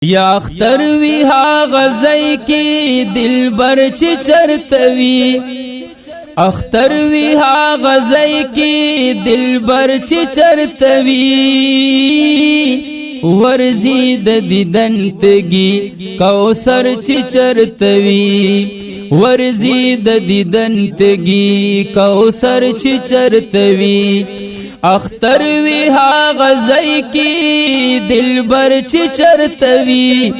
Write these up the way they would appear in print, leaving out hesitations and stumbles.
یا اختر وی ها غزای کی دلبر چی چرتوی اختر وی ها غزای کی دلبر چی چرتوی ورزی د دیدن تگی کوثر چی چرتوی ورزی د دیدن تگی کوثر چی چرتوی اختر وی ها غزای کی دلبر چی چرتوی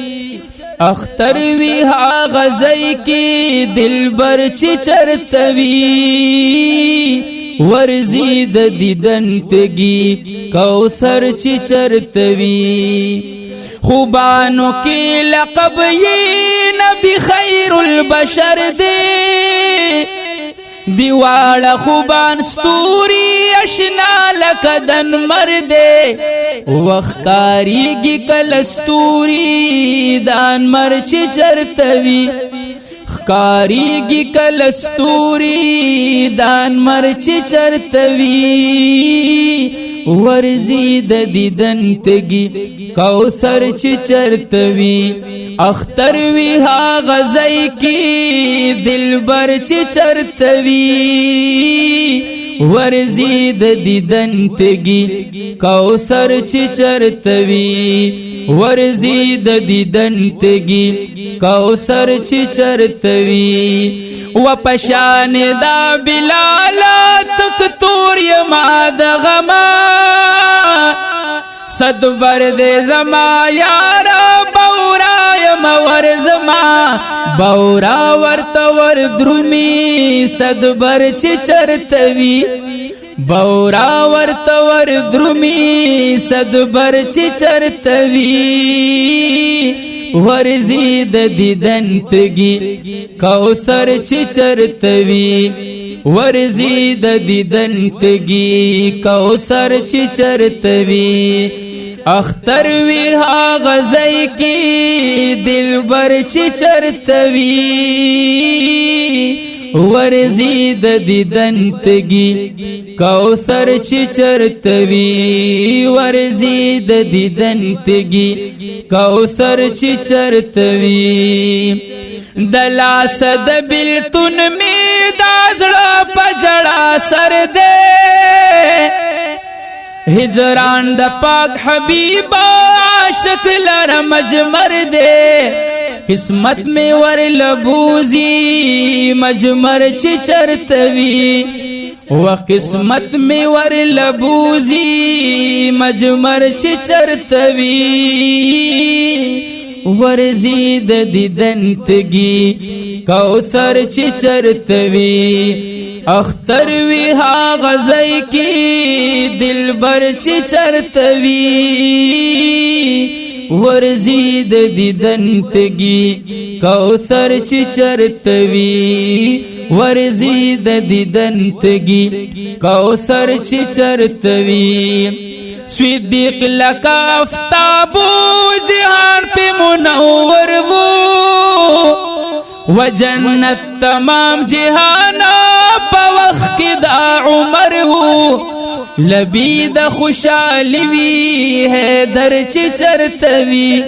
اختر وی ها غزای کی دلبر چی چرتوی ورزی د دیدن تگی کوثر چی چرتوی خوبانو کی لقب یہ نبی خیر البشر دے دیوالا خوبان ستوری اشنا لکدن مردے وخکاری گی کل ستوری دان مرچ چرتوی خکاری گی کل ستوری دان مرچ چرتوی ورزی د دیدن تگی کوثر چی چرتوی اختر وی ها غزای کی دلبر چی چرتوی ورزی د دیدن تگی کوثر چی چرتوی ورزی د دیدن تگی کوثر چی چرتوی و پشان دا بلالت کتور یما دا غما صد برد زما یارا بورا یما ورزما بورا ورتور درومی صد بر چی چرتوی بورا ورتور درومی صد بر چی چرتوی ورزی د دیدن تگی کوثر چی چرتوی ورزی د دیدن تگی کوثر چی چرتوی اختر وی ها غزای کی دلبر چی چرتوی ورزی د دیدن تگی کوثر چی چرتوی ورزی د دیدن تگی کوثر چی چرتوی دلا صد بلتن می دازڑا پجڑا سر دے ہجران دا پاک حبیب عاشق لر مجمر دے قسمت میں ور لبوزی مجمر چی چرتوی و قسمت میں ور لبوزی مجمر چی چرتوی ورزی د دیدن تگی کوثر چی چرتوی اختر وی ها غزای کی دلبر چی چرتوی ورزی د دیدن تگی کوثر چی چرتوی ورزی د دیدن تگی کوثر چی چرتوی صدیق لکا افتابو جہان پہ منور وہ و جنت تمام جہانا پا وقت دا عمر وہ لبی دا خوشحالی وی ہے در چی چرتوی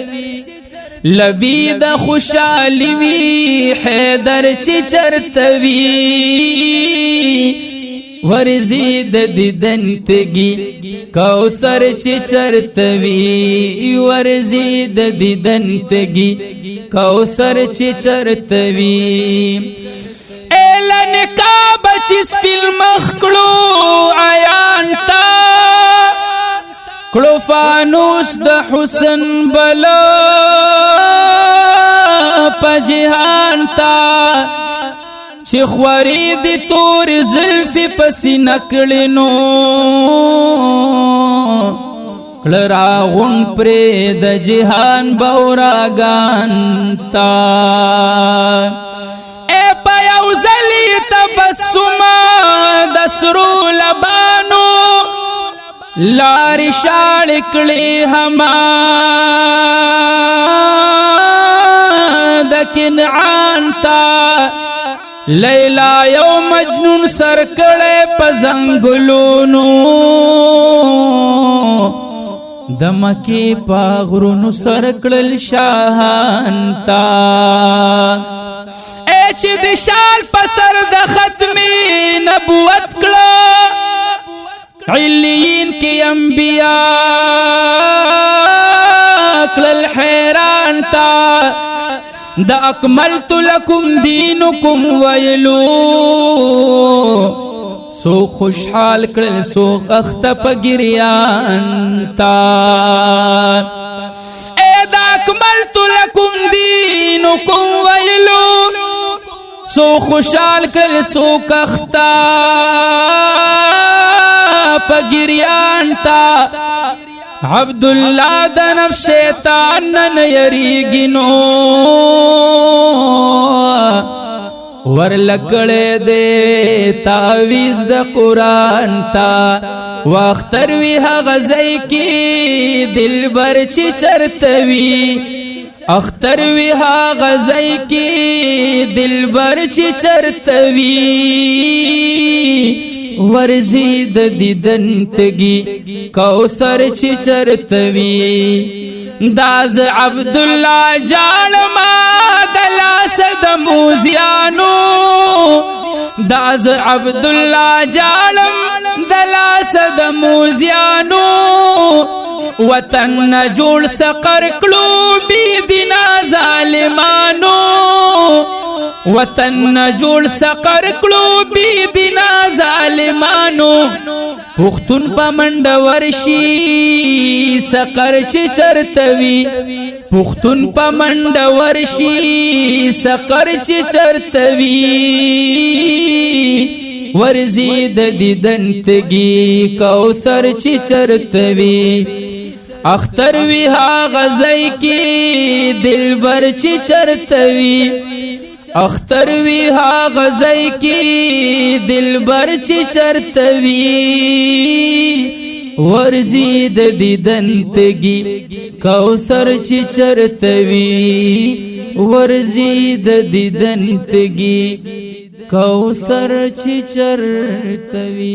لبی دا خوشحالی وی ہے در چی چرتوی ورزی د دیدن تگی کوثر چی چرتوی ورزی د دیدن تگی کوثر چی چرتوی ایلن کعبہ چی سپیل مخکلو عیان تا کلو فانوس د حسن بلا پا جہان تا چی خواری دی تور زلفی پسی نکڑنو کلراغن پرید جہان بوراگان تا اے پیو زلی تبسما دسرو لبانو لاری شالکلی ہما دکنعان تا لیلا یو مجنون سرکڑے پزنگلونو د مکی پا غرونو سر کړل شاهان تا چې د شال پسر د ختمی نبوت کړه علیین کی انبیاء کړل حیران تا د اکملت لکم دینکم ویلو سو خوشحال کړل سو اخت پګریان تا اے د اکملت لکم دینکم ویلو سو خوشحال کل سو کختا پگریان تا عبداللہ دا نفس شیطان نن یریگنو ورلکڑے دے تعویز دا قرآن تا واختروی ها غزائی کی دل برچی چرتوی اختروی ها غزائی کی دل برچی چرتوی ورزید دیدن تگی کوثر چی چرتوی داز عبداللہ جالما دلاس دموزیانو داز عبداللہ جالم دلاس دموزیانو وطن جوړ سقر کلو بی دینا ظالمانو وطن جوړ سقر کلو بی دینا ظالمانو پختون پا منډ ورشي سقر چی چرتوی پختون پا منډ ورشي سقر چی چرتوی ورزید دیدن تگی کوثر چی چرتوی اختر وی ها غزائی کی دل بر چی چرتوی اختر وی ها غزائی کی دل بر چی چرتوی ورزید دیدن تگی کوثر چی چرتوی ورزید دیدن تگی کوثر چی چرتوی